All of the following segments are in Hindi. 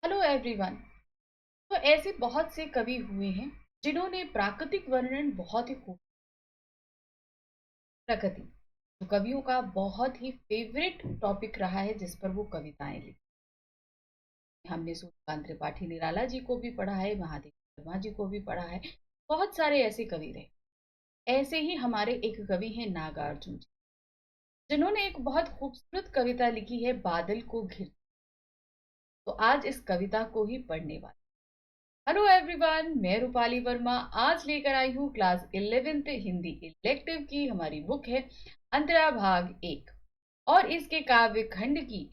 Hello everyone. तो ऐसे बहुत से कवि हुए हैं जिन्होंने प्राकृतिक वर्णन बहुत ही खूब। प्रकृति जो कवियों का बहुत ही फेवरेट टॉपिक रहा है, जिस पर वो कविताएं लिखी। हमने सूर्यकांत त्रिपाठी निराला जी को भी पढ़ा है, महादेव वर्मा जी को भी पढ़ा है। बहुत सारे ऐसे कवि रहे। ऐसे ही हमारे एक कवि हैं नागार्जुन जी, जिन्होंने एक बहुत खूबसूरत कविता लिखी है, बादल को घिर। तो आज इस कविता को ही पढ़ने वाले। हेलो एवरीवन, मैं रूपाली वर्मा आज लेकर आई हूँ क्लास 11th हिंदी इलेक्टिव की हमारी बुक है अंतरा भाग 1 और इसके काव्य खंड की।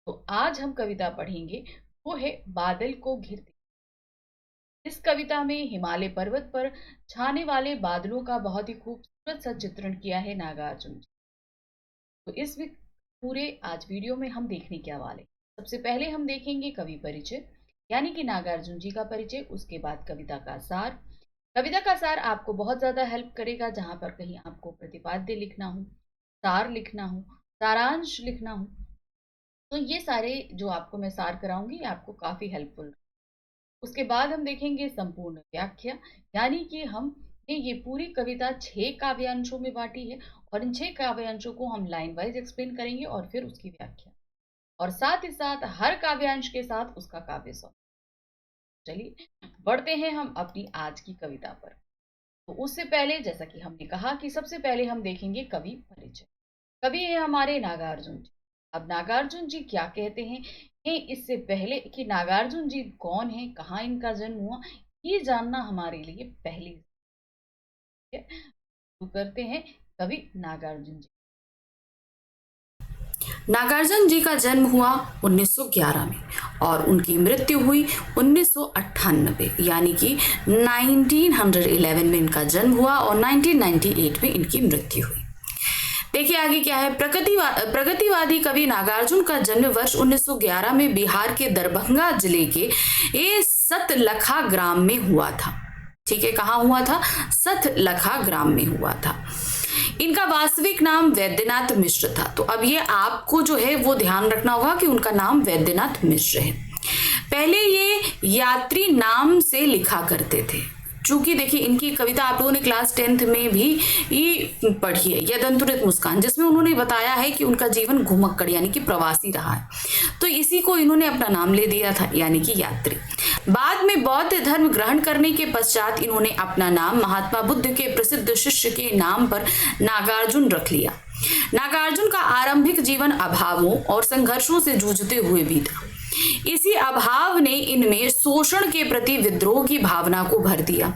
तो आज हम कविता पढ़ेंगे, वो है बादल को घिरते। इस कविता में हिमालय पर्वत पर छाने वाले बादलों का बहुत ही खूबसूरत सा चित्रण किया है नागार्जुन जी। तो इस पूरे आज वीडियो में हम देखने क्या वाले। सबसे पहले हम देखेंगे कवि परिचय, यानी कि नागार्जुन जी का परिचय। उसके बाद कविता का सार। कविता का सार आपको बहुत ज्यादा हेल्प करेगा, जहां पर कहीं आपको प्रतिपाद्य लिखना हो, सार लिखना हो, सारांश लिखना हो, तो ये सारे जो आपको मैं सार कराऊंगी आपको काफी हेल्पफुल। उसके बाद हम देखेंगे संपूर्ण व्याख्या, यानी कि हमने ये पूरी कविता 6 काव्यांशों में बांटी है और इन 6 काव्यांशों को हम लाइन वाइज एक्सप्लेन करेंगे और फिर उसकी व्याख्या, और साथ ही साथ हर काव्यांश के साथ उसका काव्य सौ। चलिए बढ़ते हैं हम अपनी आज की कविता पर। तो उससे पहले, जैसा कि हमने कहा कि सबसे पहले हम देखेंगे कवि परिचय। कवि है हमारे नागार्जुन जी। अब नागार्जुन जी क्या कहते हैं, ये इससे पहले कि नागार्जुन जी कौन है, कहाँ इनका जन्म हुआ, ये जानना हमारे लिए पहली है। तो करते हैं कवि नागार्जुन जी। नागार्जुन जी का जन्म हुआ 1911 में और उनकी मृत्यु हुई 1998, यानी कि 1911 में इनका जन्म हुआ और 1998 में इनकी मृत्यु हुई। देखिए आगे क्या है। प्रगतिवादी कवि नागार्जुन का जन्म वर्ष 1911 में बिहार के दरभंगा जिले के सतलखा ग्राम में हुआ था। ठीक है, कहाँ हुआ था? सतलखा ग्राम में हुआ था। इनका वास्तविक नाम वैद्यनाथ मिश्र था। तो अब ये आपको जो है वो ध्यान रखना होगा कि उनका नाम वैद्यनाथ मिश्र है। पहले ये यात्री नाम से लिखा करते थे। चूंकि देखिए इनकी कविता आप लोगों ने क्लास 10th में भी पढ़ी है, यदंतुरित मुस्कान, जिसमें उन्होंने बताया है कि उनका जीवन घुमक्कड़ यानी कि प्रवासी रहा है। तो इसी को इन्होंने अपना नाम ले दिया था, यानी कि यात्री। बाद में बौद्ध धर्म ग्रहण करने के पश्चात इन्होंने अपना नाम महात्मा बुद्ध के प्रसिद्ध शिष्य के नाम पर नागार्जुन रख लिया। नागार्जुन का आरंभिक जीवन अभावों और संघर्षों से जूझते हुए भी था। इसी अभाव ने इनमें शोषण के प्रति विद्रोह की भावना को भर दिया।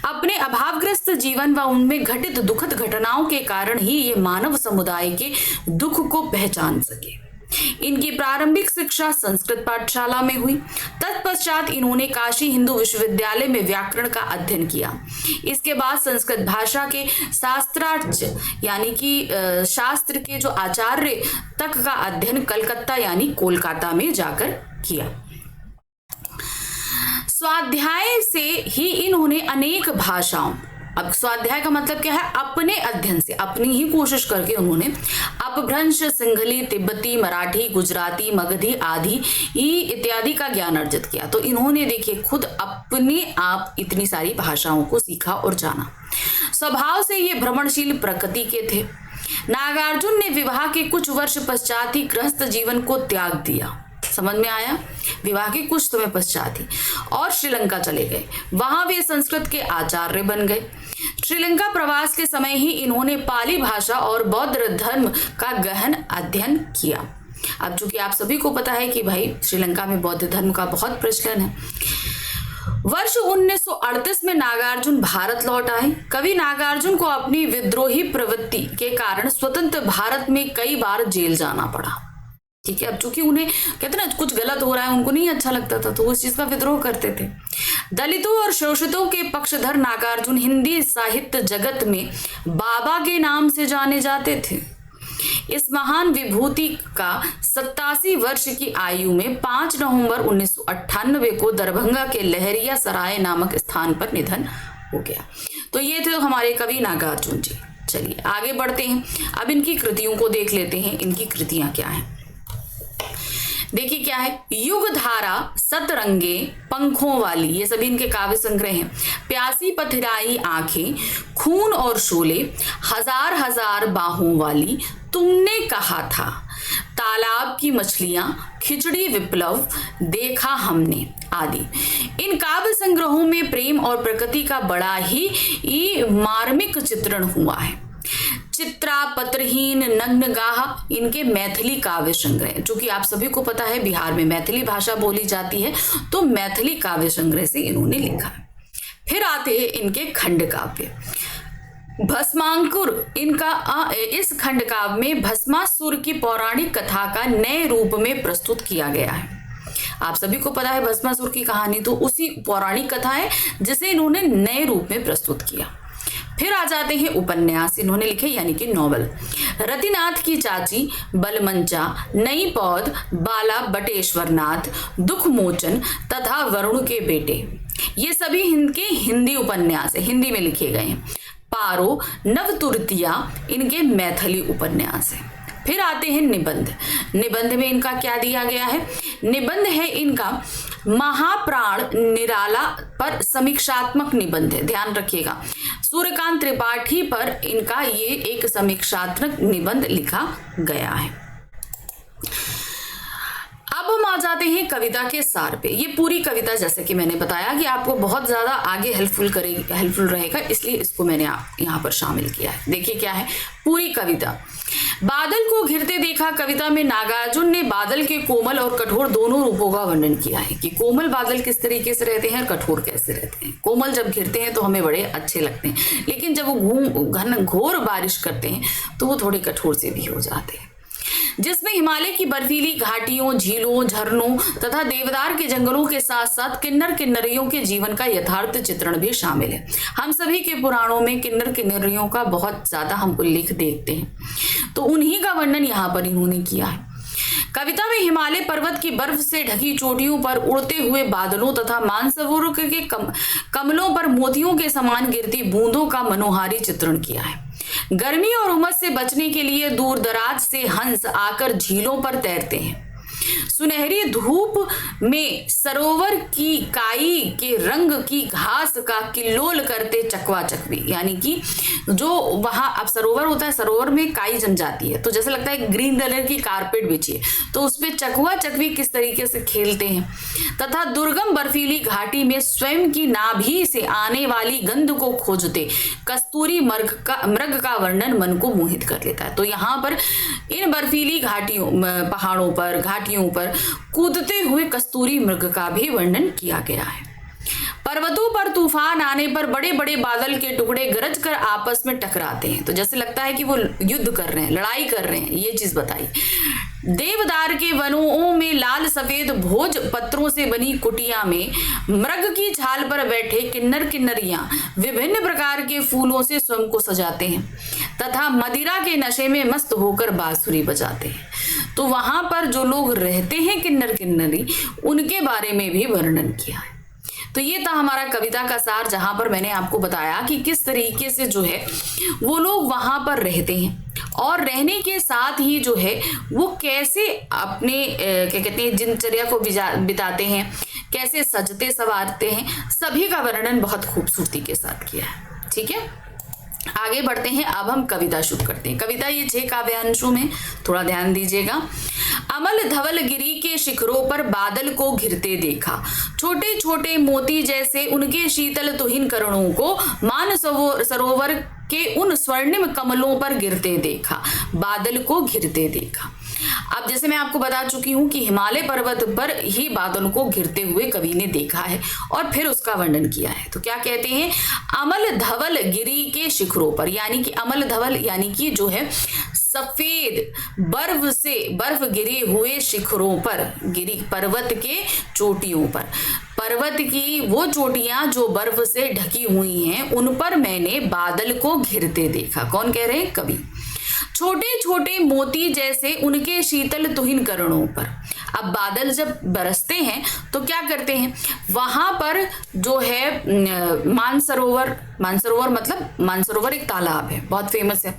अपने अभावग्रस्त जीवन व उनमें घटित दुखद घटनाओं के कारण ही ये मानव समुदाय के दुख को पहचान सके। इनकी प्रारंभिक शिक्षा संस्कृत पाठशाला में हुई। तत्पश्चात इन्होंने काशी हिंदू विश्वविद्यालय में व्याकरण का अध्ययन किया। इसके बाद संस्कृत भाषा के शास्त्रार्थ यानी कि शास्त्र के जो आचार्य तक का अध्ययन कलकत्ता यानी कोलकाता में जाकर किया। स्वाध्याय से ही इन्होंने अनेक भाषाओं, अब स्वाध्याय का मतलब क्या है? अपने अध्ययन से, अपनी ही कोशिश करके उन्होंने अपभ्रंश, सिंहली, तिब्बती, मराठी, गुजराती, मगधी आदि इत्यादि का ज्ञान अर्जित किया। तो इन्होंने देखिए खुद अपने आप इतनी सारी भाषाओं को सीखा और जाना। स्वभाव से ये भ्रमणशील प्रकृति के थे। नागार्जुन ने विवाह के कुछ वर्ष पश्चात ही गृहस्थ जीवन को त्याग दिया। समझ में आया? विवाह के कुछ समय पश्चात ही, और श्रीलंका चले गए। वहां वे संस्कृत के आचार्य बन गए। श्रीलंका प्रवास के समय ही इन्होंने पाली भाषा और बौद्ध धर्म का गहन अध्ययन किया। अब चूंकि आप सभी को पता है कि भाई श्रीलंका में बौद्ध धर्म का बहुत प्रचलन है। वर्ष 1938 में नागार्जुन भारत लौट आए। कवि नागार्जुन को अपनी विद्रोही प्रवृत्ति के कारण स्वतंत्र भारत में कई बार जेल जाना पड़ा। ठीक है, अब चूंकि उन्हें कहते ना कुछ गलत हो रहा है, उनको नहीं अच्छा लगता था, तो उस चीज का विद्रोह करते थे। दलितों और शोषितों के पक्षधर नागार्जुन हिंदी साहित्य जगत में बाबा के नाम से जाने जाते थे। इस महान विभूति का 87 वर्ष की आयु में 5 नवंबर 1998 को दरभंगा के लहरिया सराय नामक स्थान पर निधन हो गया। तो ये थे हमारे कवि नागार्जुन जी। चलिए आगे बढ़ते हैं, अब इनकी कृतियों को देख लेते हैं। इनकी कृतियां क्या हैं? देखिए क्या है, युग धारा, सतरंगे पंखों वाली, ये सभी इनके काव्य संग्रह हैं। प्यासी पथराई आंखें, खून और शोले, हजार हजार बाहों वाली, तुमने कहा था, तालाब की मछलियां, खिचड़ी विप्लव, देखा हमने आदि। इन काव्य संग्रहों में प्रेम और प्रकृति का बड़ा ही मार्मिक चित्रण हुआ है। चित्रा, पत्रहीन, नग्नगाह इनके मैथिली काव्य संग्रह, जो कि आप सभी को पता है बिहार में मैथिली भाषा बोली जाती है, तो मैथिली काव्य संग्रह से इन्होंने लिखा है। फिर आते हैं इनके खंड काव्य। भस्मांकुर, इनका इस खंड काव्य में भस्मासुर की पौराणिक कथा का नए रूप में प्रस्तुत किया गया है। आप सभी को पता है भस्मासुर की कहानी, तो उसी पौराणिक कथा है जिसे इन्होंने नए रूप में प्रस्तुत किया। फिर आ जाते हैं उपन्यास इन्होंने लिखे, यानी कि नॉवल। रतिनाथ की चाची, बलमंचा, नई पौध, बाला बटेश्वरनाथ, दुखमोचन तथा वरुण के बेटे, ये सभी इनके हिंदी उपन्यास है, हिंदी में लिखे गए हैं। पारो, नवतुरतिया इनके मैथिली उपन्यास है। फिर आते हैं निबंध। निबंध में इनका क्या दिया गया है? निबंध है इनका महाप्राण निराला पर समीक्षात्मक निबंध है, ध्यान रखिएगा। सूर्यकांत त्रिपाठी पर इनका ये एक समीक्षात्मक निबंध लिखा गया है। अब हम आ जाते हैं कविता के सार पे। ये पूरी कविता, जैसे कि मैंने बताया कि आपको बहुत ज्यादा आगे हेल्पफुल रहेगा, इसलिए इसको मैंने यहाँ पर शामिल किया है। देखिए क्या है पूरी कविता। बादल को घिरते देखा कविता में नागार्जुन ने बादल के कोमल और कठोर दोनों रूपों का वर्णन किया है कि कोमल बादल किस तरीके से रहते हैं और कठोर कैसे रहते हैं। कोमल जब घिरते हैं तो हमें बड़े अच्छे लगते हैं, लेकिन जब वो घोर बारिश करते हैं तो वो थोड़े कठोर से भी हो जाते हैं। जिसमें हिमालय की बर्फीली घाटियों, झीलों, झरनों तथा देवदार के जंगलों के साथ साथ किन्नर किन्नरियों के जीवन का यथार्थ चित्रण भी शामिल है। हम सभी के पुराणों में किन्नर किन्नरियों का बहुत ज्यादा हम उल्लेख देखते हैं, तो उन्हीं का वर्णन यहाँ पर इन्होंने किया है। कविता में हिमालय पर्वत की बर्फ से ढकी चोटियों पर उड़ते हुए बादलों तथा मानसरोवर के कमलों पर मोतियों के समान गिरती बूंदों का मनोहारी चित्रण किया है। गर्मी और उमस से बचने के लिए दूर दराज से हंस आकर झीलों पर तैरते हैं। सुनहरी धूप में सरोवर की काई के रंग की घास का किल्लोल करते चकवा चकवी, यानी कि जो वहां अब सरोवर होता है, सरोवर में काई जम जाती है तो जैसे लगता है ग्रीन कलर की कारपेट बिछी है, तो उसपे चकवा चकवी किस तरीके से खेलते हैं। तथा दुर्गम बर्फीली घाटी में स्वयं की नाभि से आने वाली गंध को खोजते कस्तूरी मृग का वर्णन मन को मोहित कर लेता है। तो यहाँ पर इन बर्फीली घाटियों, पहाड़ों पर, घाटियों पर कूदते हुए कस्तूरी मृग का भी वर्णन किया गया है। पर्वतों पर तूफान आने पर बड़े बड़े बादल के टुकड़े गरज कर आपस में टकराते हैं, तो जैसे लगता है कि वो युद्ध कर रहे हैं, लड़ाई कर रहे हैं, ये चीज बताई। देवदार के वनों में लाल सफेद भोज पत्रों से बनी कुटिया में मृग की छाल पर बैठे किन्नर किन्नरियां विभिन्न प्रकार के फूलों से स्वयं को सजाते हैं तथा मदिरा के नशे में मस्त होकर बांसुरी बजाते हैं। तो वहां पर जो लोग रहते हैं किन्नर किन्नरी, उनके बारे में भी वर्णन किया है। तो ये था हमारा कविता का सार, जहां पर मैंने आपको बताया कि किस तरीके से जो है वो लोग वहां पर रहते हैं और रहने के साथ ही जो है वो कैसे अपने क्या कहते हैं दिनचर्या को बिताते हैं, कैसे सजते संवारते हैं, सभी का वर्णन बहुत खूबसूरती के साथ किया है। ठीक है, आगे बढ़ते हैं। अब हम कविता शुरू करते हैं। कविता ये 6 काव्यांशों में, थोड़ा ध्यान दीजिएगा। अमल धवल गिरी के शिखरों पर बादल को घिरते देखा, छोटे छोटे मोती जैसे उनके शीतल तुहिन करणों को मान सरोवर के उन स्वर्णिम कमलों पर गिरते देखा, बादल को घिरते देखा। अब जैसे मैं आपको बता चुकी हूं कि हिमालय पर्वत पर ही बादल को घिरते हुए कवि ने देखा है और फिर उसका वर्णन किया है। तो क्या कहते हैं, अमल धवल गिरी के शिखरों पर, यानी कि अमल धवल यानी कि जो है सफेद बर्फ गिरे हुए शिखरों पर, गिरी पर्वत के चोटियों पर, पर्वत की वो चोटियां जो बर्फ से ढकी हुई हैं, उन पर मैंने बादल को घिरते देखा। कौन कह रहे हैं, कवि। छोटे छोटे मोती जैसे उनके शीतल तुहिन करणों पर। अब बादल जब बरसते हैं तो क्या करते हैं, वहां पर जो है मानसरोवर मतलब मानसरोवर एक तालाब है, बहुत फेमस है।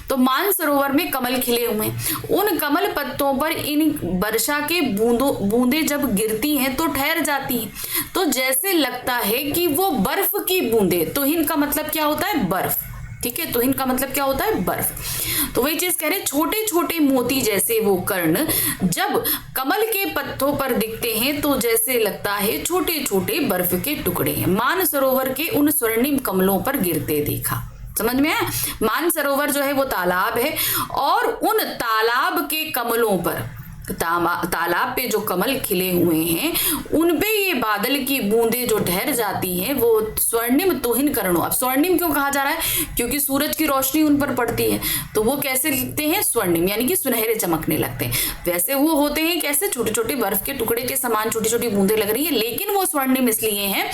तो मानसरोवर में कमल खिले हुए हैं, उन कमल पत्तों पर इन वर्षा के बूंदे जब गिरती हैं तो ठहर जाती हैं, तो जैसे लगता है कि वो बर्फ की बूंदे। तुहिन का मतलब क्या होता है, बर्फ। ठीक है, तुहिन का मतलब क्या होता है, बर्फ। तो वही चीज कह रहे, छोटे छोटे मोती जैसे वो कर्ण जब कमल के पत्तों पर दिखते हैं तो जैसे लगता है छोटे छोटे बर्फ के टुकड़े हैं, मानसरोवर के उन स्वर्णिम कमलों पर गिरते देखा। समझ में आया, मानसरोवर जो है वो तालाब है, और उन तालाब के कमलों पर, तालाब पे जो कमल खिले हुए हैं उन पे ये बादल की बूंदें जो ठहर जाती हैं वो स्वर्णिम तुहिन करणों। अब स्वर्णिम क्यों कहा जा रहा है, क्योंकि सूरज की रोशनी उन पर पड़ती है, तो वो कैसे दिखते हैं, स्वर्णिम, यानी कि सुनहरे चमकने लगते हैं। वैसे वो होते हैं कैसे, छोटे छोटे बर्फ के टुकड़े के समान छोटी छोटी बूंदें लग रही है, लेकिन वो स्वर्णिम इसलिए हैं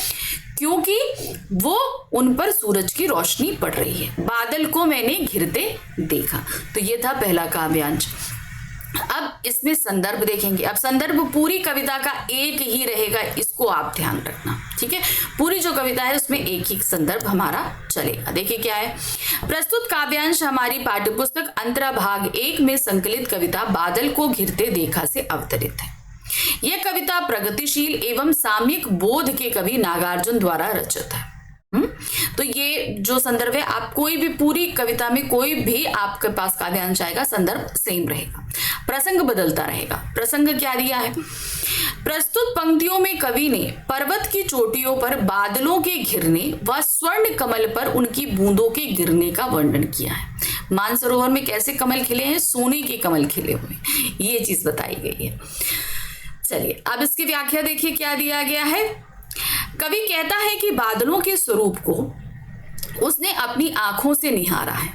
क्योंकि वो उन पर सूरज की रोशनी पड़ रही है। बादल को मैंने घिरते देखा। तो ये था पहला काव्यांश। अब इसमें संदर्भ देखेंगे। अब संदर्भ पूरी कविता का एक ही रहेगा, इसको आप ध्यान रखना, ठीक है। पूरी जो कविता है उसमें एक ही संदर्भ हमारा चलेगा। देखिए क्या है, प्रस्तुत काव्यांश हमारी पाठ्यपुस्तक अंतरा भाग 1 में संकलित कविता बादल को घिरते देखा से अवतरित है। यह कविता प्रगतिशील एवं साम्यिक बोध के कवि नागार्जुन द्वारा रचित है। तो ये जो संदर्भ है, आप कोई भी पूरी कविता में कोई भी आपके पास काव्यांश आएगा, संदर्भ सेम रहेगा, प्रसंग बदलता रहेगा। प्रसंग क्या दिया है, प्रस्तुत पंक्तियों में कवि ने पर्वत की चोटियों पर बादलों के घिरने व स्वर्ण कमल पर उनकी बूंदों के गिरने का वर्णन किया है। मानसरोवर में कैसे कमल खिले हैं, सोने के कमल खिले हुए, ये चीज बताई गई है। चलिए अब इसकी व्याख्या देखिए क्या दिया गया है। कवि कहता है कि बादलों के स्वरूप को उसने अपनी आंखों से निहारा है।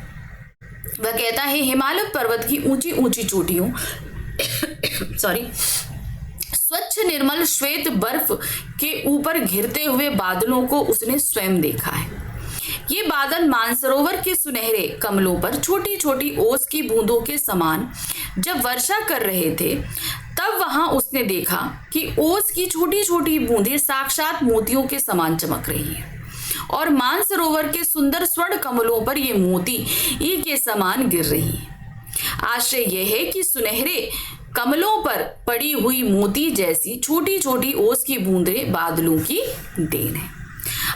वह कहता है हिमालय पर्वत की ऊंची ऊंची चोटियों स्वच्छ निर्मल श्वेत बर्फ के ऊपर घिरते हुए बादलों को उसने स्वयं देखा है। ये बादल मानसरोवर के सुनहरे कमलों पर छोटी छोटी ओस की बूंदों के समान जब वर्षा कर रहे थे, तब वहां उसने देखा कि ओस की छोटी छोटी बूंदें साक्षात मोतियों के समान चमक रही हैं, और मानसरोवर के सुंदर स्वर्ण कमलों पर ये मोती ई के समान गिर रही हैं। आश्चर्य यह है कि सुनहरे कमलों पर पड़ी हुई मोती जैसी छोटी छोटी ओस की बूंदें बादलों की देन है।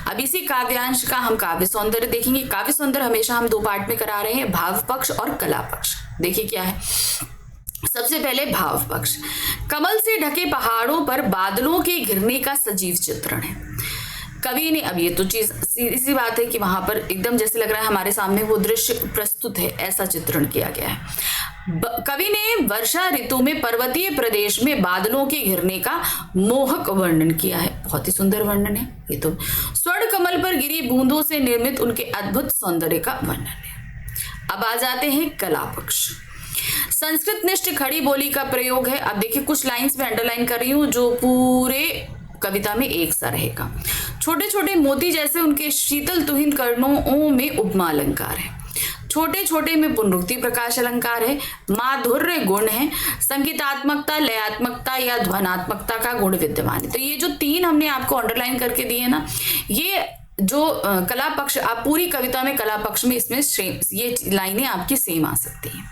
अब इसी काव्यांश का हम काव्य सौंदर्य देखेंगे। काव्य सौंदर्य हमेशा हम 2 पार्ट में करा रहे हैं, भाव पक्ष और कला पक्ष। देखिए क्या है, सबसे पहले भाव पक्ष। कमल से ढके पहाड़ों पर बादलों के घिरने का सजीव चित्रण है। कवि ने, अब ये तो चीज सीधी सी बात है कि वहां पर एकदम जैसे लग रहा है हमारे सामने वो दृश्य प्रस्तुत है, ऐसा चित्रण किया गया है। कवि ने वर्षा ऋतु में पर्वतीय प्रदेश में बादलों के घिरने का मोहक वर्णन किया है। बहुत ही सुंदर वर्णन है ये तो। स्वर्ण कमल पर गिरी बूंदों से निर्मित उनके अद्भुत सौंदर्य का वर्णन है। अब आ जाते हैं कला पक्ष। संस्कृत निष्ठ खड़ी बोली का प्रयोग है। अब देखिए कुछ लाइंस में अंडरलाइन कर रही हूं जो पूरे कविता में एक सा रहेगा। छोटे छोटे मोती जैसे उनके शीतल तुहिन कर्णों में उपमा अलंकार है। छोटे छोटे में पुनरुक्ति प्रकाश अलंकार है। माधुर्य गुण है। संगीतात्मकता, लयात्मकता या ध्वनात्मकता का गुण विद्यमान है। तो ये जो 3 हमने आपको अंडरलाइन करके दिए ना, ये जो कला पक्ष, आप पूरी कविता में कला पक्ष में इसमें ये लाइनें आपकी सेम आ सकती हैं।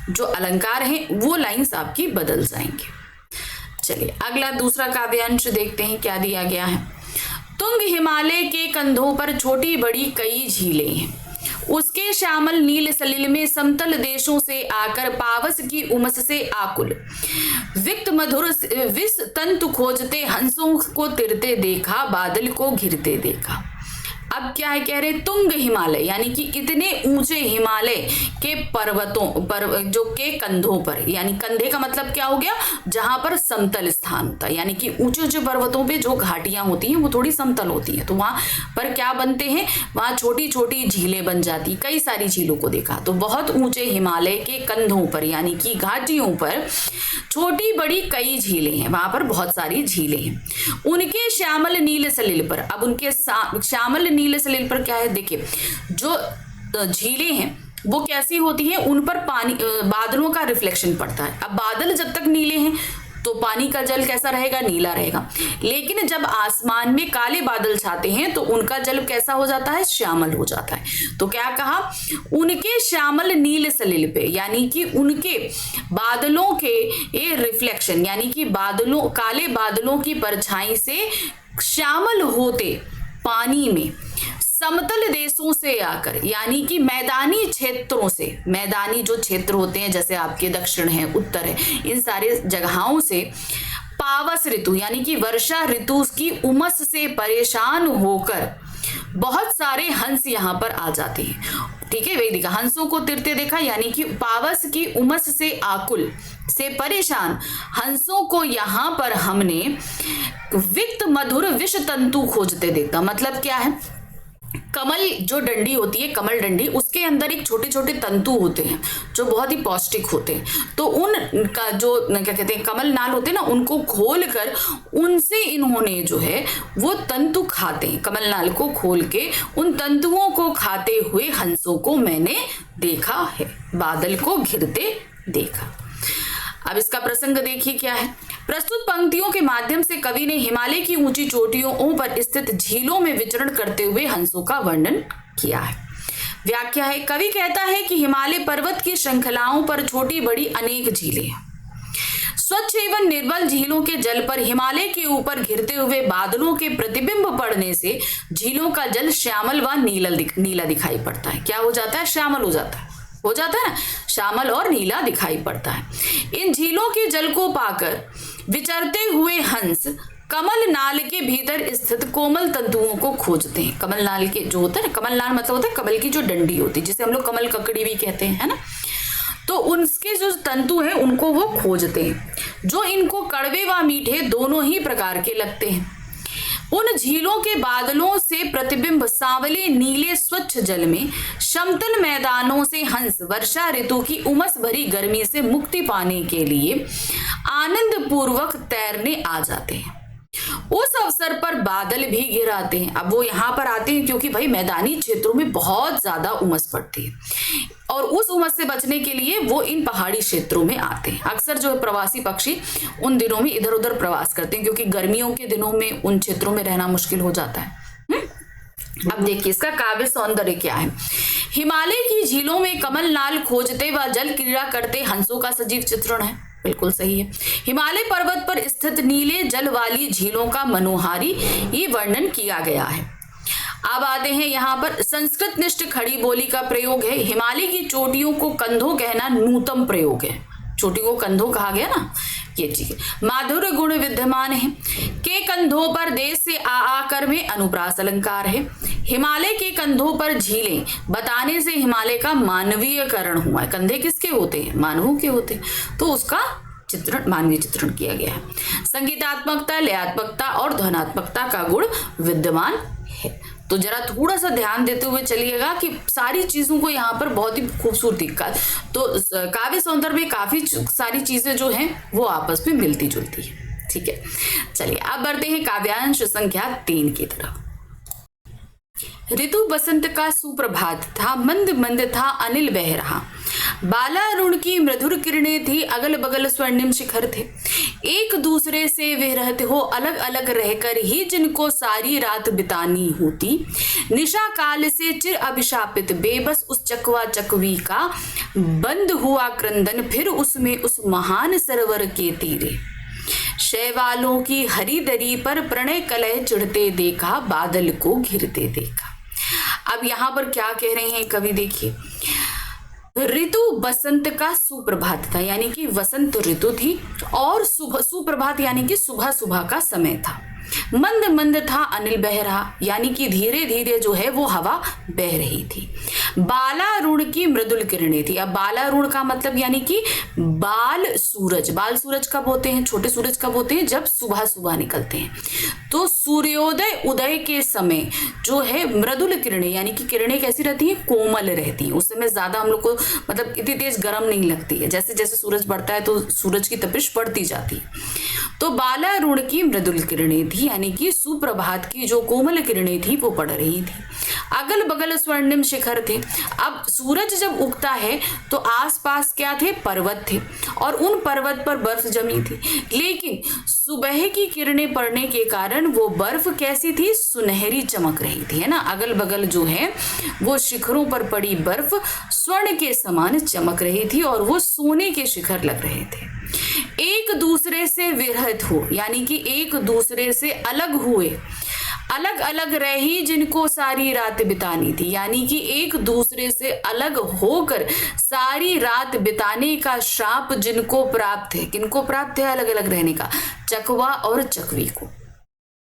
जो अलंकार हैं वो लाइंस आपकी बदल जाएंगे। चलिए अगला दूसरा काव्यांश देखते हैं क्या दिया गया है। तुंग हिमालय के कंधों पर छोटी बड़ी कई झीलें हैं। उसके श्यामल नील सलिल में समतल देशों से आकर पावस की उमस से आकुल विक्त मधुर विष तंतु खोजते हंसों को तिरते देखा, बादल को घिरते देखा। अब क्या है, कह रहे तुंग हिमालय, यानी कि इतने ऊंचे हिमालय के पर्वतों पर जो के कंधों पर, यानी कंधे का मतलब क्या हो गया, जहां पर समतल स्थान होता है, यानी कि ऊंचे ऊंचे पर्वतों पे जो घाटियां होती हैं वो थोड़ी समतल होती हैं, तो वहां पर क्या बनते हैं, वहां छोटी छोटी झीलें बन जाती। कई सारी झीलों को देखा, तो बहुत ऊंचे हिमालय के कंधों पर यानी कि घाटियों पर छोटी बड़ी कई झीलें हैं, वहां पर बहुत सारी झीलें हैं। उनके श्यामल नील सलिल पर, अब उनके श्यामल नील सलिल पर क्या है, देखिए जो झीलें हैं वो कैसी होती है, उन पर पानी बादलों का रिफ्लेक्शन पड़ता है। अब बादल जब तक नीले हैं तो पानी का जल कैसा रहेगा, नीला रहेगा। लेकिन जब आसमान में काले बादल छाते हैं तो उनका जल कैसा हो जाता है, श्यामल हो जाता है। तो क्या कहा, उनके श्यामल नील सलिल पे, यानी कि उनके बादलों के ये रिफ्लेक्शन, यानी कि बादलों, काले बादलों की परछाई से श्यामल होते पानी में समतल देशों से आकर, यानी कि मैदानी क्षेत्रों से, मैदानी जो क्षेत्र होते हैं जैसे आपके दक्षिण है, उत्तर है, इन सारे जगहों से पावस ऋतु यानी कि वर्षा ऋतु की उमस से परेशान होकर बहुत सारे हंस यहाँ पर आ जाते हैं। ठीक है, वही देखा, हंसों को तिरते देखा, यानी कि पावस की उमस से आकुल से परेशान हंसों को यहाँ पर हमने विक्त मधुर विष तंतु खोजते देखा। मतलब क्या है, कमल जो डंडी होती है, कमल डंडी, उसके अंदर एक छोटे छोटे तंतु होते हैं जो बहुत ही पौष्टिक होते हैं। तो उनका जो क्या कहते हैं, कमल नाल होते हैं ना, उनको खोल कर उनसे इन्होंने जो है वो तंतु खाते हैं। कमल नाल को खोल के उन तंतुओं को खाते हुए हंसों को मैंने देखा है, बादल को घिरते देखा। अब इसका प्रसंग देखिए क्या है। प्रस्तुत पंक्तियों के माध्यम से कवि ने हिमालय की ऊंची चोटियों पर स्थित झीलों में विचरण करते हुए हंसों का वर्णन किया है। व्याख्या है, कवि कहता है कि हिमालय पर्वत की श्रृंखलाओं पर छोटी बड़ी अनेक झीलें हैं। स्वच्छ एवं निर्मल झीलों के जल पर हिमालय के ऊपर घिरते हुए बादलों के प्रतिबिंब पड़ने से झीलों का जल श्यामल व नीला दिखाई पड़ता है। क्या हो जाता है, श्यामल हो जाता है ना, श्यामल और नीला दिखाई पड़ता है। इन झीलों के जल को पाकर विचरते हुए हंस कमल नाल के भीतर स्थित कोमल तंतुओं को खोजते हैं। कमल नाल के जो होता है ना, कमल नाल मतलब होता है कमल की जो डंडी होती है, जिसे हम लोग कमल ककड़ी भी कहते हैं, है ना। तो उनके जो तंतु हैं उनको वो खोजते हैं, जो इनको कड़वे व मीठे दोनों ही प्रकार के लगते हैं। उन झीलों के बादलों से प्रतिबिंब सांवले नीले स्वच्छ जल में समतल मैदानों से हंस वर्षा ऋतु की उमस भरी गर्मी से मुक्ति पाने के लिए आनंद पूर्वक तैरने आ जाते हैं। उस अवसर पर बादल भी गिराते हैं। अब वो यहाँ पर आते हैं क्योंकि भाई मैदानी क्षेत्रों में बहुत ज्यादा उमस पड़ती है और उस उमस से बचने के लिए वो इन पहाड़ी क्षेत्रों में आते हैं। अक्सर जो है प्रवासी पक्षी उन दिनों में इधर उधर प्रवास करते हैं क्योंकि गर्मियों के दिनों में उन क्षेत्रों में रहना मुश्किल हो जाता है। अब देखिए इसका काव्य सौंदर्य क्या है। हिमालय की झीलों में कमल नाल खोजते व जल क्रीड़ा करते हंसों का सजीव चित्रण है। बिल्कुल सही है। हिमालय पर्वत पर स्थित नीले जल वाली झीलों का मनोहारी ये वर्णन किया गया है। अब आते हैं यहाँ पर संस्कृत निष्ठ खड़ी बोली का प्रयोग है। हिमालय की चोटियों को कंधों कहना नूतम प्रयोग है। चोटी को कंधों कहा गया ना, ये चीज माधुर्य गुण विद्यमान है। के कंधों पर देश से आकर में अनुप्रास अलंकार है। हिमालय के कंधों पर झीलें बताने से हिमालय का मानवीयकरण हुआ है। कंधे किसके होते हैं, मानवों के होते हैं, तो उसका चित्रण मानवीय चित्रण किया गया है। संगीतात्मकता, लयात्मकता और ध्वनात्मकता का गुण विद्यमान है। तो जरा थोड़ा सा ध्यान देते हुए चलिएगा कि सारी चीजों को यहाँ पर बहुत ही खूबसूरती का, तो काव्य सौंदर्य में काफी सारी चीजें जो हैं वो आपस में मिलती जुलती है। ठीक है, चलिए अब बढ़ते हैं काव्यांश संख्या 3 की तरफ। ऋतु बसंत का सुप्रभात था, मंद मंद था अनिल बह रहा। बालारुण की मधुर किरणें थी, अगल बगल स्वर्णिम शिखर थे। एक दूसरे से वे रहते हो अलग अलग रहकर ही जिनको सारी रात बितानी होती। निशा काल से चिर अभिशापित बेबस उस चकवा चकवी का बंद हुआ क्रंदन फिर उसमें उस महान सरोवर के तीरे। शैवालों की हरी दरी पर प्रणय कलह चिढ़ते देखा, बादल को घिरते देखा। अब यहाँ पर क्या कह रहे हैं कवि, देखिए ऋतु बसंत का सुप्रभात था, यानी कि वसंत ऋतु थी और सुबह सुप्रभात यानी कि सुबह सुबह का समय था। मंद मंद था अनिल बह रहा, यानी कि धीरे धीरे जो है वो हवा बह रही थी। बालारुण की मृदुल किरणें थी। अब बालारुण का मतलब यानी कि बाल सूरज कब होते हैं, छोटे सूरज कब होते हैं, जब सुबह सुबह निकलते हैं। तो सूर्योदय उदय के समय जो है मृदुल किरणें, यानी कि किरणें कैसी रहती हैं, कोमल रहती हैं। उस समय ज्यादा हम लोग को मतलब इतनी तेज गर्म नहीं लगती है। जैसे जैसे सूरज बढ़ता है तो सूरज की तपिश बढ़ती जाती है। तो बालारुण की मृदुल किरणें थी, यानी कि सुप्रभात की जो कोमल किरणें थी वो पड़ रही थी। अगल बगल स्वर्णिम शिखर थे। अब सूरज जब उगता है तो आसपास क्या थे, पर्वत थे, और उन पर्वत पर बर्फ जमी थी। लेकिन सुबह की किरणें पड़ने के कारण वो बर्फ कैसी थी, सुनहरी चमक रही थी, है ना। अगल बगल जो है वो शिखरों पर पड़ी बर्फ स्वर्ण के समान चमक रही थी और वो सोने के शिखर लग रहे थे। एक दूसरे से विरहित हो, यानी कि एक दूसरे से अलग हुए, अलग अलग रही जिनको सारी रात बितानी थी, यानी कि एक दूसरे से अलग होकर सारी रात बिताने का श्राप जिनको प्राप्त है। किनको प्राप्त है अलग अलग रहने का, चकवा और चकवी को।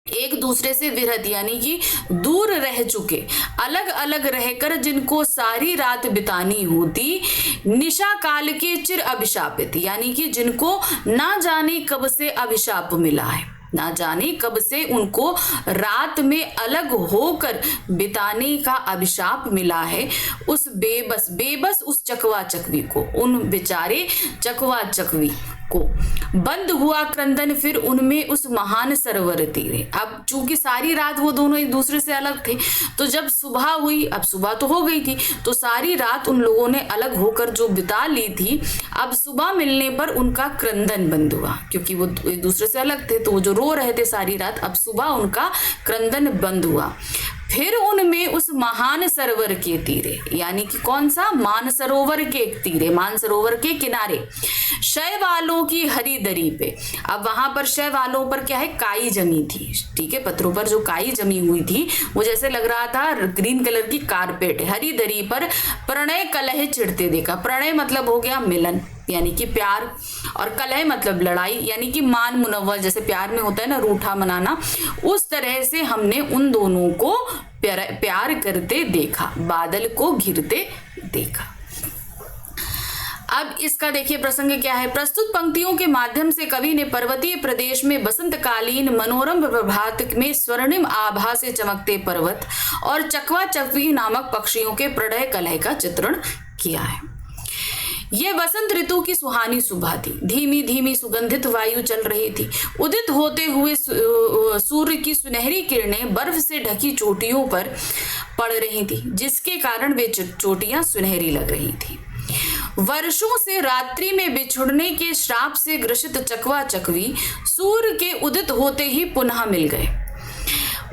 एक दूसरे से विरहित यानी कि दूर रह चुके, अलग अलग रहकर जिनको सारी रात बितानी होती, निशा काल के चिर अभिशापित, यानी कि जिनको ना जाने कब से अभिशाप मिला है, ना जाने कब से उनको रात में अलग होकर बिताने का अभिशाप मिला है। उस बेबस उस चकवा चकवी को, उन बेचारे चकवा चकवी को बंद हुआ क्रंदन फिर उनमें उस महान सरोवर तीरे। अब चूंकि सारी रात वो दोनों एक दूसरे से अलग थे, तो जब सुबह हुई, अब सुबह तो हो गई थी, तो सारी रात उन लोगों ने अलग होकर जो बिता ली थी, अब सुबह मिलने पर उनका क्रंदन बंद हुआ, क्योंकि वो एक दूसरे से अलग थे तो वो जो रो रहे थे सारी रात, अब सुबह उनका क्रंदन बंद हुआ। फिर उनमें उस महान सरोवर के तीरे, यानी कि कौन सा, मानसरोवर के तीरे, मानसरोवर के किनारे, शय वालों की हरी दरी पे। अब वहां पर शय वालों पर क्या है, काई जमी थी, ठीक है, पत्थरों पर जो काई जमी हुई थी वो जैसे लग रहा था ग्रीन कलर की कारपेट। हरी दरी पर प्रणय कलह चिढ़ते देखा। प्रणय मतलब हो गया मिलन, यानी कि प्यार, और कलह मतलब लड़ाई, यानी कि मान मुनव्वर, जैसे प्यार में होता है ना रूठा मनाना, उस तरह से हमने उन दोनों को प्यार करते देखा, बादल को घिरते देखा। अब इसका देखिए प्रसंग क्या है। प्रस्तुत पंक्तियों के माध्यम से कवि ने पर्वतीय प्रदेश में बसंतकालीन मनोरम प्रभात में स्वर्णिम आभा से चमकते पर्वत और चकवा चकवी नामक पक्षियों के प्रणय कलह का चित्रण किया है। यह वसंत ऋतु की सुहानी सुबह थी। धीमी धीमी सुगंधित वायु चल रही थी। उदित होते हुए सूर्य की सुनहरी किरणें बर्फ से ढकी चोटियों पर पड़ रही थी, जिसके कारण वे चोटियां सुनहरी लग रही थी। वर्षों से रात्रि में बिछुड़ने के श्राप से ग्रसित चकवा चकवी सूर्य के उदित होते ही पुनः मिल गए।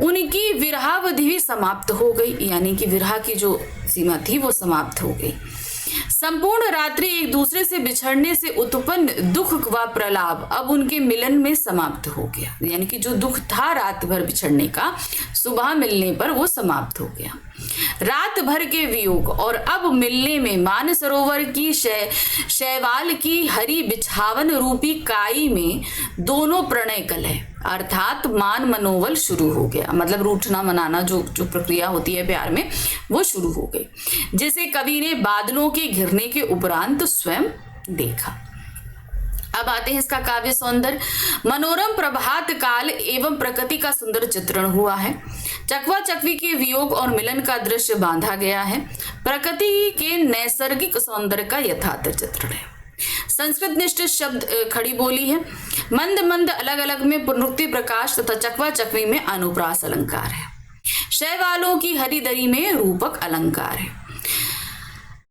उनकी विरहावधि भी समाप्त हो गई, यानी कि विरह की जो सीमा थी वो समाप्त हो गई। संपूर्ण रात्रि एक दूसरे से बिछड़ने से उत्पन्न दुख व प्रलाप अब उनके मिलन में समाप्त हो गया, यानी कि जो दुख था रात भर बिछड़ने का, सुबह मिलने पर वो समाप्त हो गया। रात भर के वियोग और अब मिलने में मानसरोवर की शैवाल की हरी बिछावन रूपी काई में दोनों प्रणय कलह अर्थात मान मनोवल शुरू हो गया। मतलब रूठना मनाना जो प्रक्रिया होती है प्यार में, वो शुरू हो गई, जिसे कवि ने बादलों के घिरने के उपरांत स्वयं देखा। अब आते हैं इसका काव्य सौंदर्य। मनोरम प्रभात काल एवं प्रकृति का सुंदर चित्रण हुआ है। चकवा चकवी के वियोग और मिलन का दृश्य बांधा गया है। प्रकृति के नैसर्गिक सौंदर्य का यथार्थ चित्रण है। संस्कृत निष्ठ शब्द खड़ी बोली है। मंद मंद अलग अलग में पुनरुक्ति प्रकाश तथा चकवा चकवी में अनुप्रास अलंकार है। शैवालों की हरी दरी में रूपक अलंकार है।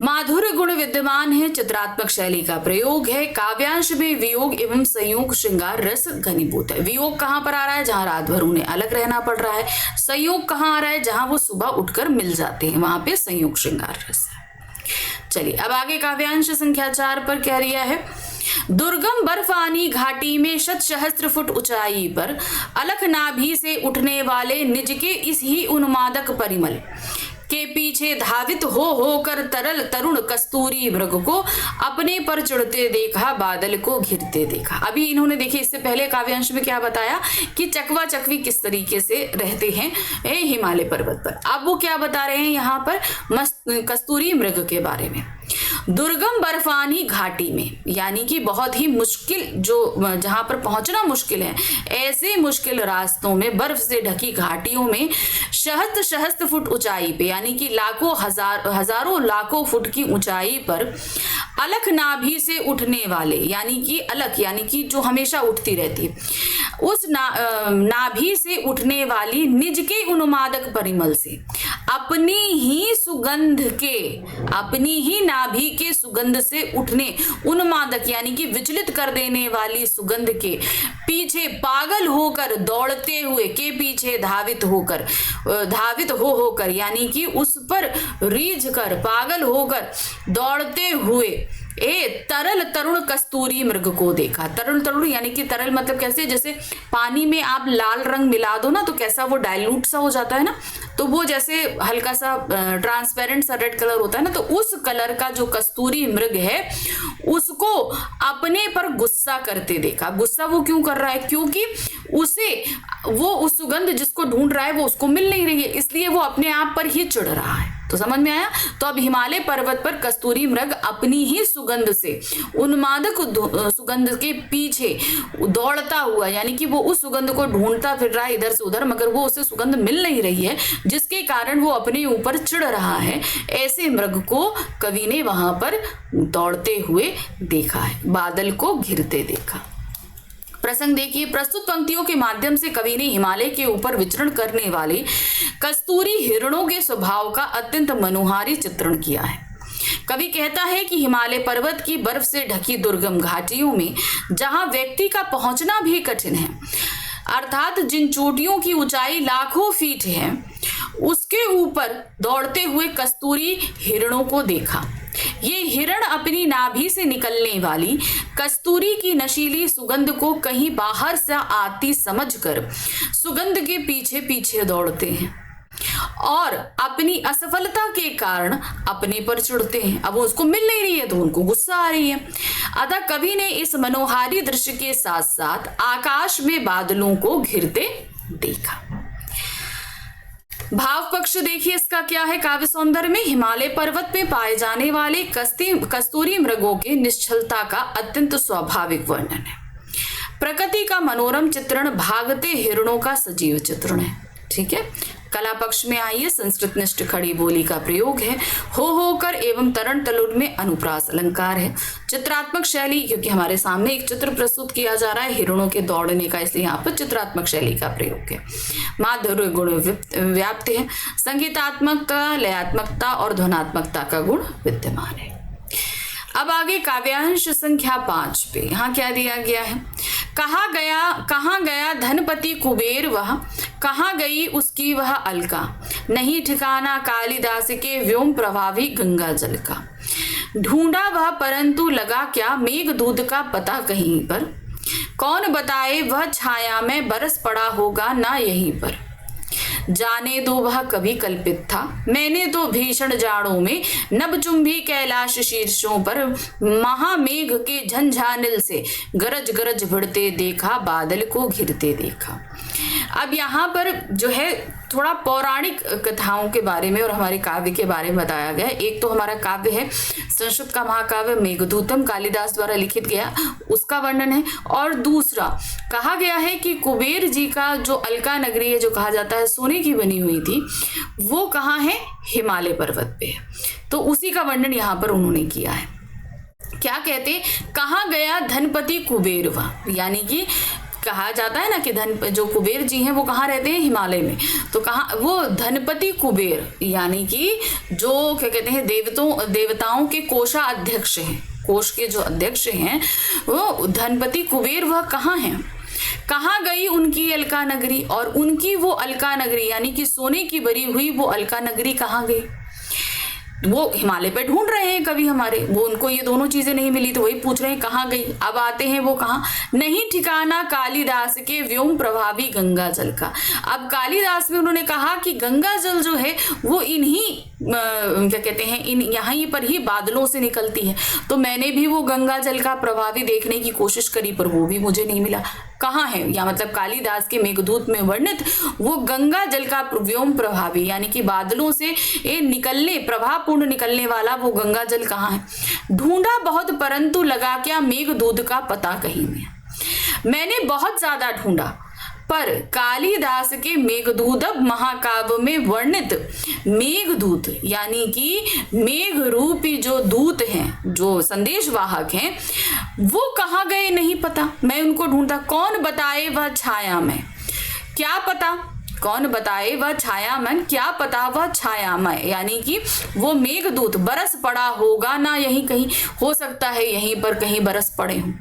माधुर्य गुण विद्यमान है। चित्रात्मक शैली का प्रयोग है। काव्यांश में वियोग एवं संयोग श्रृंगार रस घनीभूत है। वियोग कहाँ पर आ रहा है, जहां रात भर उन्हें अलग रहना पड़ रहा है। संयोग कहाँ आ रहा है, जहां वो सुबह उठकर मिल जाते हैं, वहां पे संयोग श्रृंगार रस है। चलिए अब आगे काव्यांश संख्या 4 पर कह रिया है। दुर्गम बर्फानी घाटी में शत सहस्त्र फुट ऊंचाई पर अलख नाभि से उठने वाले निज के इस ही उन्मादक परिमल के पीछे धावित होकर तरल तरुण कस्तूरी मृग को अपने पर चढ़ते देखा, बादल को घिरते देखा। अभी इन्होंने देखिए इससे पहले काव्यांश में क्या बताया कि चकवा चकवी किस तरीके से रहते हैं हिमालय पर्वत पर। अब वो क्या बता रहे हैं यहाँ पर कस्तूरी मृग के बारे में। दुर्गम बर्फानी घाटी में, यानी कि बहुत ही मुश्किल, जो जहां पर पहुंचना मुश्किल है, ऐसे मुश्किल रास्तों में, बर्फ से ढकी घाटियों में सहस्त्र सहस्त्र फुट ऊंचाई पे, यानी कि लाखों हजारों लाखों फुट की ऊंचाई पर अलख नाभि से उठने वाले, यानी कि अलख यानी कि जो हमेशा उठती रहती है, उस नाभि से उठने वाली निज के उन्मादक परिमल से अपनी ही सुगंध के, अपनी ही नाभि के सुगंध से उठने, उन्मादक यानी कि विचलित कर देने वाली सुगंध के पीछे पागल होकर दौड़ते हुए, के पीछे धावित होकर यानी कि उस पर रीझ कर, पागल होकर दौड़ते हुए तरल तरुण कस्तूरी मृग को देखा। तरल तरुण यानी कि तरल मतलब कैसे, जैसे पानी में आप लाल रंग मिला दो ना तो कैसा वो डाइल्यूट सा हो जाता है ना, तो वो जैसे हल्का सा ट्रांसपेरेंट सा रेड कलर होता है ना, तो उस कलर का जो कस्तूरी मृग है उसको अपने पर गुस्सा करते देखा। गुस्सा वो क्यों कर रहा है? क्योंकि वो उस सुगंध जिसको ढूंढ रहा है वो उसको मिल नहीं रही है, इसलिए वो अपने आप पर ही चिढ़ रहा है। तो समझ में आया? तो अब हिमालय पर्वत पर कस्तूरी मृग अपनी ही सुगंध से, उन्मादक सुगंध के पीछे दौड़ता हुआ, यानी कि वो उस सुगंध को ढूंढता फिर रहा है इधर से उधर, मगर वो उसे सुगंध मिल नहीं रही है, जिसके कारण वो अपने ऊपर चिढ़ रहा है। ऐसे मृग को कवि ने वहां पर दौड़ते हुए देखा है, बादल को घिरते देखा। प्रसंग देखिए, प्रस्तुत पंक्तियों के माध्यम से कवि ने हिमालय के ऊपर विचरण करने वाले कस्तूरी हिरणों के स्वभाव का अत्यंत मनोहारी चित्रण किया है। कवि कहता है कि हिमालय पर्वत की बर्फ से ढकी दुर्गम घाटियों में जहां व्यक्ति का पहुंचना भी कठिन है, अर्थात जिन चोटियों की ऊंचाई लाखों फीट है, उसके ऊपर दौड़ते हुए कस्तूरी हिरणों को देखा। ये हिरण अपनी नाभि से निकलने वाली कस्तूरी की नशीली सुगंध को कहीं बाहर से आती समझकर सुगंध के पीछे पीछे दौड़ते हैं और अपनी असफलता के कारण अपने पर चिढ़ते हैं। अब उसको मिल नहीं रही है तो उनको गुस्सा आ रही है। अतः कवि ने इस मनोहारी दृश्य के साथ साथ आकाश में बादलों को घिरते देखा। भाव पक्ष देखिए इसका क्या है काव्य सौंदर्य में। हिमालय पर्वत में पाए जाने वाले कस्तूरी मृगों के निश्चलता का अत्यंत स्वाभाविक वर्णन है। प्रकृति का मनोरम चित्रण, भागते हिरणों का सजीव चित्रण है। ठीक है, कला पक्ष में आइए, संस्कृत निष्ठ खड़ी बोली का प्रयोग है, हो कर एवं तरण तलुर में अनुप्रास अलंकार है। चित्रात्मक शैली, क्योंकि हमारे सामने एक चित्र प्रस्तुत किया जा रहा है हिरणों के दौड़ने का, इसलिए यहाँ पर चित्रात्मक शैली का प्रयोग है। माधुर्य गुण व्याप्त है, संगीतात्मकता, लयात्मकता और ध्वनात्मकता का गुण विद्यमान है। अब आगे काव्यांश संख्या 5 पे यहाँ क्या दिया गया है। कहाँ गया धनपति कुबेर वह, कहाँ गई उसकी वह अलका, नहीं ठिकाना कालिदास के व्योम प्रभावी गंगा जल का। ढूंढा वह परंतु लगा क्या, मेघदूत का पता कहीं पर, कौन बताए वह छाया में बरस पड़ा होगा ना यहीं पर। जाने दो वह कभी कल्पित था, मैंने तो भीषण जाड़ों में नभचुंबी कैलाश शीर्षों पर महामेघ के झंझानिल से गरज गरज भिड़ते देखा, बादल को घिरते देखा। अब यहाँ पर जो है थोड़ा पौराणिक कथाओं के बारे में और हमारे काव्य के बारे में बताया गया है। एक तो हमारा काव्य है संस्कृत का महाकाव्य मेघदूतम, कालिदास द्वारा लिखित गया, उसका वर्णन है। और दूसरा कहा गया है कि कुबेर जी का जो अलका नगरी है, जो कहा जाता है सोने की बनी हुई थी, वो कहाँ है, हिमालय पर्वत पे है। तो उसी का वर्णन यहाँ पर उन्होंने किया है। क्या कहते, कहाँ गया धनपति कुबेर वह, यानी कि कहा जाता है ना कि जो कुबेर जी हैं वो कहाँ रहते हैं, हिमालय में। तो कहाँ वो धनपति कुबेर, यानी कि जो क्या कहते हैं देवताओं के कोषाध्यक्ष हैं, कोष के जो अध्यक्ष हैं वो धनपति कुबेर, वह कहाँ हैं, कहाँ गई उनकी अलका नगरी। और उनकी वो अलका नगरी यानी कि सोने की भरी हुई वो अलका नगरी कहाँ गई, वो हिमालय पे ढूंढ रहे हैं कवि हमारे, वो उनको ये दोनों चीजें नहीं मिली तो वही पूछ रहे हैं कहाँ गई। अब आते हैं वो कहाँ, नहीं ठिकाना कालिदास के व्योम प्रभावी गंगा जल का। अब कालिदास में उन्होंने कहा कि गंगा जल जो है वो इन्हीं क्या कहते हैं यहाँ पर ही बादलों से निकलती है। तो मैंने भी वो गंगा जल का प्रभावी देखने की कोशिश करी पर वो भी मुझे नहीं मिला। कहाँ है, या मतलब कालिदास के मेघदूत में वर्णित वो गंगा जल का व्योम प्रभावी यानी कि बादलों से ये निकलने प्रभावपूर्ण निकलने वाला वो गंगा जल कहाँ है। ढूंढा बहुत परंतु लगा क्या मेघदूत का पता कहीं में। मैंने बहुत ज्यादा ढूंढा पर कालिदास के मेघदूत महाकाव्य में वर्णित मेघदूत यानी कि मेघ रूपी जो दूत हैं, जो संदेशवाहक हैं, वो कहाँ गए नहीं पता। मैं उनको ढूंढा, कौन बताए वह छाया में, क्या पता कौन बताए वह छाया मन, क्या पता वह छायामय, यानी कि वो मेघदूत बरस पड़ा होगा ना यहीं कहीं, हो सकता है यहीं पर कहीं बरस पड़े हों।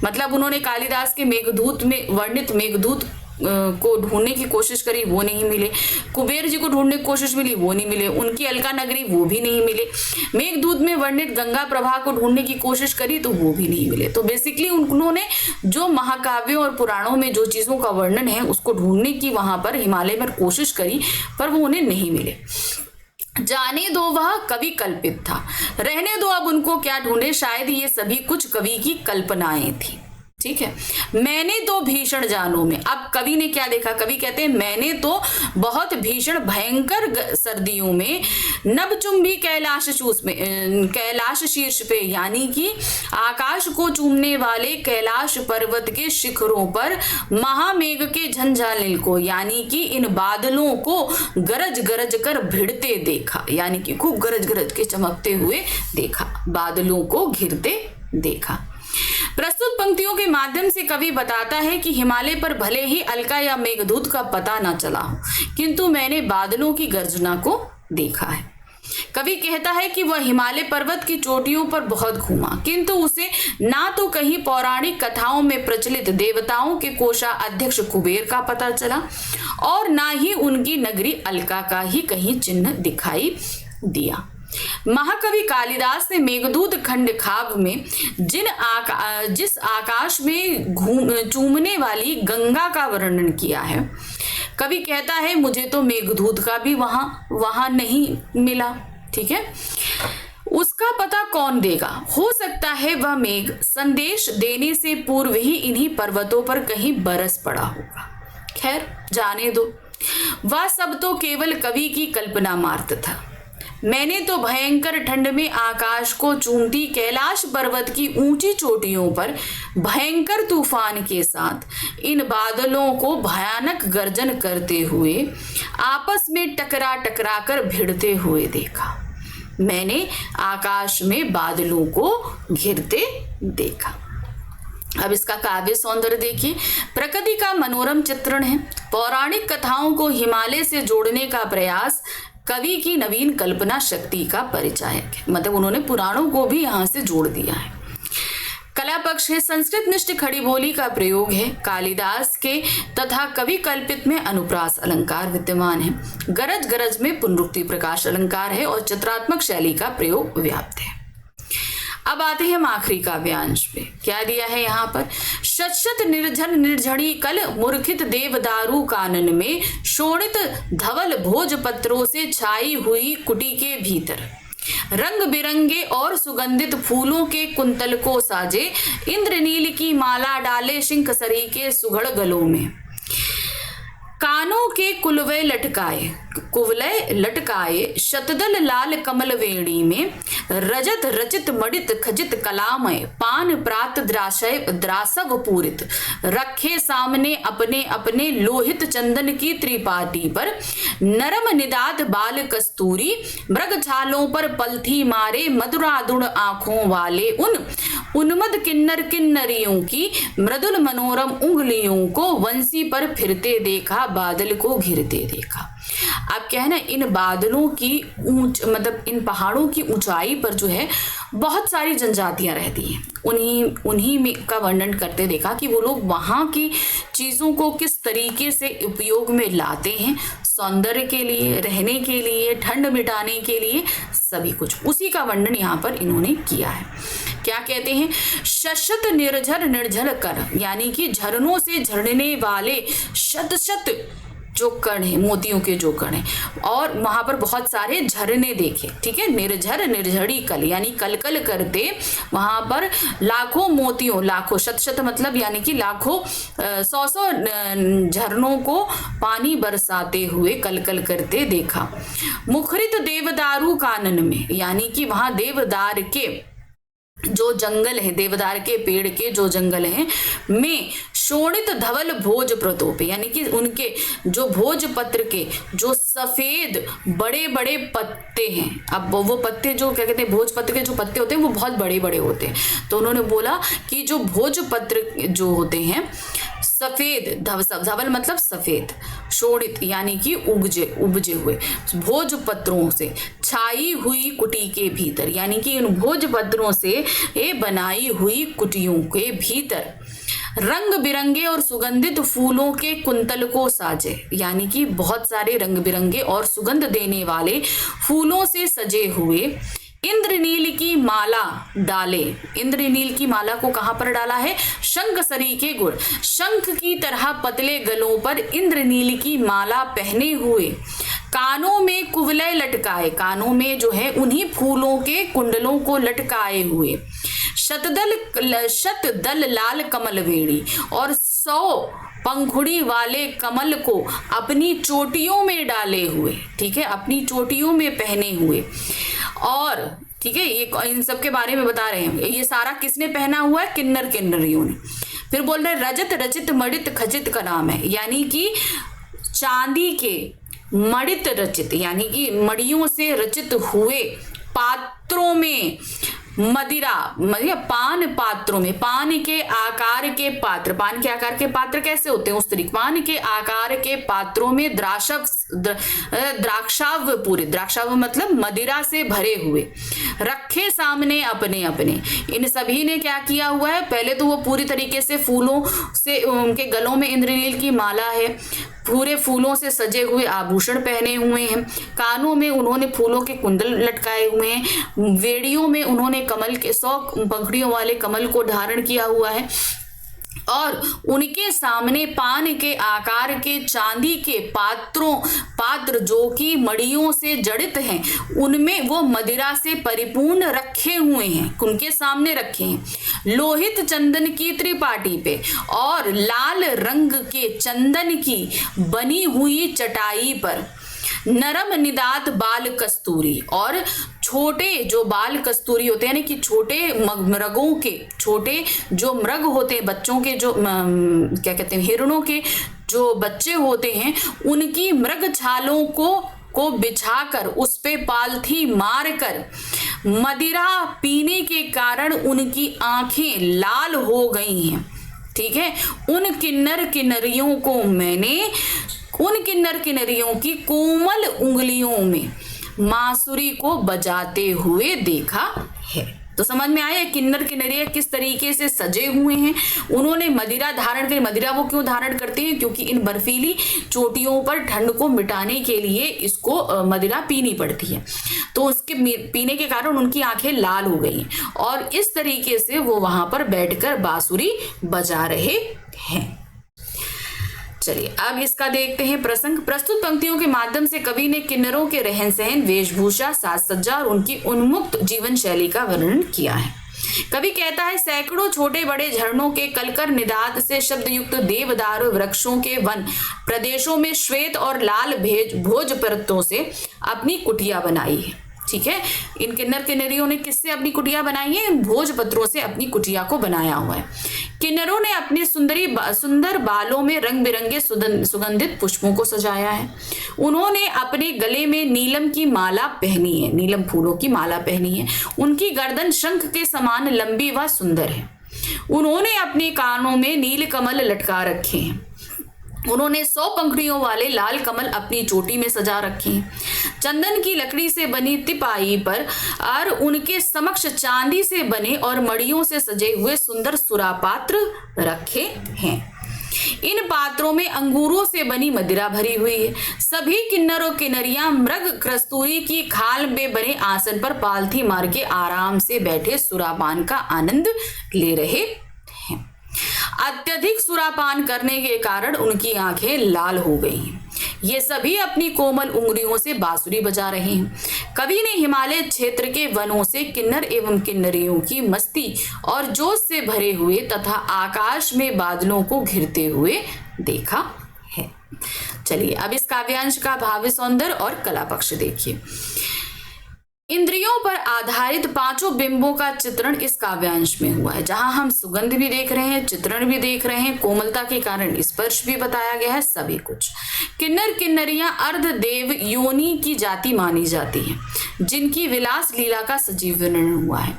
मतलब उन्होंने कालिदास के मेघदूत में वर्णित मेघदूत को ढूंढने की कोशिश करी, वो नहीं मिले। कुबेर जी को ढूंढने की कोशिश मिली, वो नहीं मिले। उनकी अलका नगरी, वो भी नहीं मिले। मेघदूत में वर्णित गंगा प्रभा को ढूंढने की कोशिश करी तो वो भी नहीं मिले। तो बेसिकली उन्होंने जो महाकाव्यों और पुराणों में जो चीजों का वर्णन है उसको ढूंढने की वहां पर हिमालय में कोशिश करी, पर वो उन्हें नहीं मिले। जाने दो वह कवि कल्पित था, रहने दो अब उनको क्या ढूंढे, शायद ये सभी कुछ कवि की कल्पनाएं थी। ठीक है, मैंने तो भीषण जानों में, अब कवि ने क्या देखा, कवि कहते हैं मैंने तो बहुत भीषण भयंकर सर्दियों में नभचुंबी कैलाश शीर्ष पे यानी कि आकाश को चूमने वाले कैलाश पर्वत के शिखरों पर महामेघ के झंझालिल को यानी कि इन बादलों को गरज गरज कर भिड़ते देखा, यानी कि खूब गरज गरज के चमकते हुए देखा, बादलों को घिरते देखा। प्रस्तुत पंक्तियों के माध्यम से कवि बताता है कि हिमालय पर भले ही अलका या मेघदूत का पता न चला हो, किंतु मैंने बादलों की गर्जना को देखा है। कवि कहता है कि वह हिमालय पर्वत की चोटियों पर बहुत घूमा, किंतु उसे ना तो कहीं पौराणिक कथाओं में प्रचलित देवताओं के कोषाध्यक्ष कुबेर का पता चला और ना ही उनकी नगरी अलका का ही कहीं चिन्ह दिखाई दिया। महाकवि कालिदास ने मेघदूत खंड काव्य में जिस आकाश में चूमने वाली गंगा का वर्णन किया है, कवि कहता है मुझे तो मेघदूत का भी वहां नहीं मिला। ठीक है, उसका पता कौन देगा, हो सकता है वह मेघ संदेश देने से पूर्व ही इन्हीं पर्वतों पर कहीं बरस पड़ा होगा। खैर जाने दो, वह सब तो केवल कवि की कल्पना मात्र था। मैंने तो भयंकर ठंड में आकाश को चूमती कैलाश पर्वत की ऊंची चोटियों पर भयंकर तूफान के साथ इन बादलों को भयानक गर्जन करते हुए आपस में टकरा टकरा कर भिड़ते हुए देखा। मैंने आकाश में बादलों को घिरते देखा। अब इसका काव्य सौंदर्य देखिए, प्रकृति का मनोरम चित्रण है। पौराणिक कथाओं को हिमालय से जोड़ने का प्रयास कवि की नवीन कल्पना शक्ति का परिचायक है। मतलब उन्होंने पुराणों को भी यहाँ से जोड़ दिया है। कला पक्ष है, संस्कृत निष्ठ खड़ी बोली का प्रयोग है। कालिदास के तथा कवि कल्पित में अनुप्रास अलंकार विद्यमान है। गरज गरज में पुनरुक्ति प्रकाश अलंकार है और चित्रात्मक शैली का प्रयोग व्याप्त है। अब आते हैं आखिरी काव्यांश पे, क्या दिया है यहाँ पर, शत निर्झर निर्झड़ी कल मूर्खित देवदारू कानन में शोणित धवल भोजपत्रों से छाई हुई कुटी के भीतर रंग बिरंगे और सुगंधित फूलों के कुंतल को साजे इंद्रनील की माला डाले शिंख सरी के सुघड़ गलों में कानों के कुवलय लटकाए शतदल लाल कमल वेणी में रजत रचित मडित खजित कलामय पान प्रात द्रासव पूरित रखे सामने अपने अपने लोहित चंदन की त्रिपाटी पर नरम निदात बाल कस्तूरी मृग छालों पर पलथी मारे मधुराधुण आंखों वाले उन उन्मद किन्नर किन्नरियों की मृदुल मनोरम उंगलियों को वंशी पर फिरते देखा, बादल को घिरते देखा। अब क्या है ना, इन बादलों की मतलब इन पहाड़ों की ऊंचाई पर जो है बहुत सारी जनजातियां रहती हैं। उन्हीं में का वर्णन करते देखा कि वो लोग वहाँ की चीज़ों को किस तरीके से उपयोग में लाते हैं, सौंदर्य के लिए, रहने के लिए, ठंड मिटाने के लिए, सभी कुछ उसी का वर्णन यहाँ पर इन्होंने किया है। क्या कहते हैं, शत निर्झर निर्झर कर, यानी कि झरनों से झरने वाले शत शत जो कण है, मोतियों के जो कण है, और वहां पर बहुत सारे झरने देखे। ठीक है, निर्झर निर्झरी कल, यानी कल कल करते वहां पर लाखों मोतियों, लाखों शत शत मतलब यानी कि लाखों 100 झरनों को पानी बरसाते हुए कल कल करते देखा। मुखरित देवदारू कानन में, यानी कि वहां देवदार के जो जंगल है, देवदार के पेड़ के जो जंगल हैं में शोणित धवल भोज प्रतोप, यानी कि उनके जो भोजपत्र के जो सफेद बड़े बड़े पत्ते हैं। अब वो पत्ते जो क्या कहते हैं, भोजपत्र के जो पत्ते होते हैं वो बहुत बड़े बड़े होते हैं। तो उन्होंने बोला कि जो भोजपत्र जो होते हैं सफेद, धवल मतलब सफेद, शोणित यानी कि उपजे हुए भोजपत्रों से छाई हुई कुटी के भीतर, यानी कि इन भोजपत्रों से ये बनाई हुई कुटियों के भीतर रंग बिरंगे और सुगंधित फूलों के कुंतल को साजे, यानी कि बहुत सारे रंग बिरंगे और सुगंध देने वाले फूलों से सजे हुए इंद्रनील की माला डाले। इंद्रनील की माला को कहां पर डाला है? शंख सरी के गुण, शंख की तरह पतले गलों पर इंद्रनील की माला पहने हुए, कानों में कुवलय लटकाए, कानों में जो है उन्हीं फूलों के कुंडलों को लटकाए हुए, शतदल लाल कमल वेड़ी, और 100 पंखुड़ी वाले कमल को अपनी चोटियों में डाले हुए। ठीक है, अपनी चोटियों में पहने हुए। और ठीक है, ये इन सब के बारे में बता रहे हैं। ये सारा किसने पहना हुआ है? किन्नर किन्नरियों ने। फिर बोल रहे रजत रचित मड़ित खचित का नाम है, यानी कि चांदी के मड़ित रचित, यानी कि मड़ियों से रचित हुए पात्रों में मदिरा, पान पात्रों में, पान के आकार के पात्र, पान के आकार के पात्र कैसे होते हैं? उस तरीके पान के आकार के पात्रों में द्राक्षाव पूरे, द्राक्षाव मतलब मदिरा से भरे हुए रखे सामने अपने अपने। इन सभी ने क्या किया हुआ है? पहले तो वो पूरी तरीके से फूलों से, उनके गलों में इंद्रनील की माला है, पूरे फूलों से सजे हुए आभूषण पहने हुए हैं, कानों में उन्होंने फूलों के कुंडल लटकाए हुए हैं, वेड़ियों में उन्होंने कमल के 100 पंखुड़ियों वाले कमल को धारण किया हुआ है, और उनके सामने पान के आकार के चांदी के पात्र जो कि मड़ियों से जड़ित हैं, उनमें वो मदिरा से परिपूर्ण रखे हुए हैं, उनके सामने रखे हैं। लोहित चंदन की त्रिपाटी पे और लाल रंग के चंदन की बनी हुई चटाई पर नरम निदात बाल कस्तूरी, और छोटे जो बाल कस्तूरी होते हैं, यानी कि छोटे मृगों के, छोटे जो मृग होते हैं, बच्चों के जो क्या कहते हैं, हिरणों के जो बच्चे होते हैं, उनकी मृग छालों को बिछाकर उस पे पालथी मारकर मदिरा पीने के कारण उनकी आंखें लाल हो गई हैं। ठीक है, उन किन्नर किन्नरियों की कोमल उंगलियों में बांसुरी को बजाते हुए देखा है। तो समझ में आया किन्नर किन्नरिया किस तरीके से सजे हुए हैं। उन्होंने मदिरा धारण करी। मदिरा वो क्यों धारण करते हैं? क्योंकि इन बर्फीली चोटियों पर ठंड को मिटाने के लिए इसको मदिरा पीनी पड़ती है, तो उसके पीने के कारण उनकी आंखें लाल हो गई और इस तरीके से वो वहां पर बैठकर बांसुरी बजा रहे हैं। चलिए अब इसका देखते हैं प्रसंग। प्रस्तुत पंक्तियों के माध्यम से कवि ने किन्नरों के रहन सहन, वेशभूषा, साज सज्जा और उनकी उन्मुक्त जीवन शैली का वर्णन किया है। कवि कहता है, सैकड़ों छोटे बड़े झरनों के कलकर निदाद से शब्द युक्त देवदार वृक्षों के वन प्रदेशों में श्वेत और लाल भोजपत्रों से अपनी कुटिया बनाई है। ठीक है, इन किन्नर किन्नरियों ने किससे अपनी कुटिया बनाई है? भोजपत्रों से अपनी कुटिया को बनाया हुआ है। किन्नरों ने अपने सुंदर बालों में रंग बिरंगे सुगंधित पुष्पों को सजाया है। उन्होंने अपने गले में नीलम की माला पहनी है, नीलम फूलों की माला पहनी है। उनकी गर्दन शंख के समान लंबी व सुंदर है। उन्होंने अपने कानों में नील कमल लटका रखे हैं। उन्होंने 100 पंखुड़ियों वाले लाल कमल अपनी चोटी में सजा रखे हैं। चंदन की लकड़ी से बनी तिपाई पर और उनके समक्ष चांदी से बने और मड़ियों से सजे हुए सुंदर सुरापात्र रखे हैं। इन पात्रों में अंगूरों से बनी मदिरा भरी हुई है। सभी किन्नर और किन्नरियां मृग कस्तूरी की खाल में बने आसन पर पालथी मार के आराम से बैठे सुरापान का आनंद ले रहे हैं। अत्यधिक सुरापान करने के कारण उनकी आंखें लाल हो गई। ये सभी अपनी कोमल उंगलियों से बांसुरी बजा रहे हैं। कवि ने हिमालय क्षेत्र के वनों से किन्नर एवं किन्नरियों की मस्ती और जोश से भरे हुए तथा आकाश में बादलों को घिरते हुए देखा है। चलिए अब इस काव्यांश का भाव सौंदर्य और कला पक्ष देखिए। इंद्रियों पर आधारित पांचों बिंबों का चित्रण इस काव्यांश में हुआ है, जहां हम सुगंध भी देख रहे हैं, चित्रण भी देख रहे हैं, कोमलता के कारण स्पर्श भी बताया गया है, सभी कुछ। किन्नर किन्नरियां अर्धदेव योनि की जाति मानी जाती हैं, जिनकी विलास लीला का सजीव वर्णन हुआ है।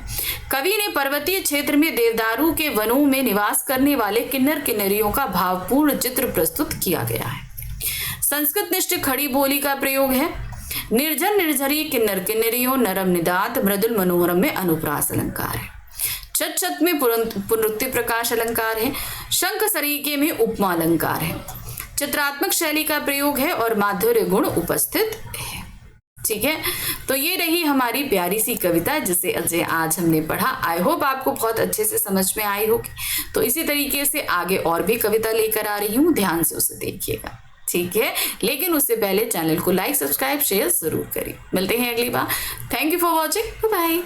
कवि ने पर्वतीय क्षेत्र में देवदारू के वनों में निवास करने वाले किन्नर किन्नरियों का भावपूर्ण चित्र प्रस्तुत किया गया है। संस्कृत निष्ठ खड़ी बोली का प्रयोग है। निर्जन निर्झरी किन्नर किन्नरियों नरम निदात मृदुल मनोहरम में अनुप्रास अलंकार है। छत छत में पुनरुक्ति प्रकाश अलंकार है। शंख सरीके में उपमा अलंकार है। चित्रात्मक शैली का प्रयोग है और माधुर्य गुण उपस्थित है। ठीक है, तो ये रही हमारी प्यारी सी कविता जिसे आज हमने पढ़ा। आई होप आपको बहुत अच्छे से समझ में आई होगी। तो इसी तरीके से आगे और भी कविता लेकर आ रही हूँ, ध्यान से उसे देखिएगा। ठीक है, लेकिन उससे पहले चैनल को लाइक सब्सक्राइब शेयर जरूर करिए। मिलते हैं अगली बार। Thank you for watching. Bye.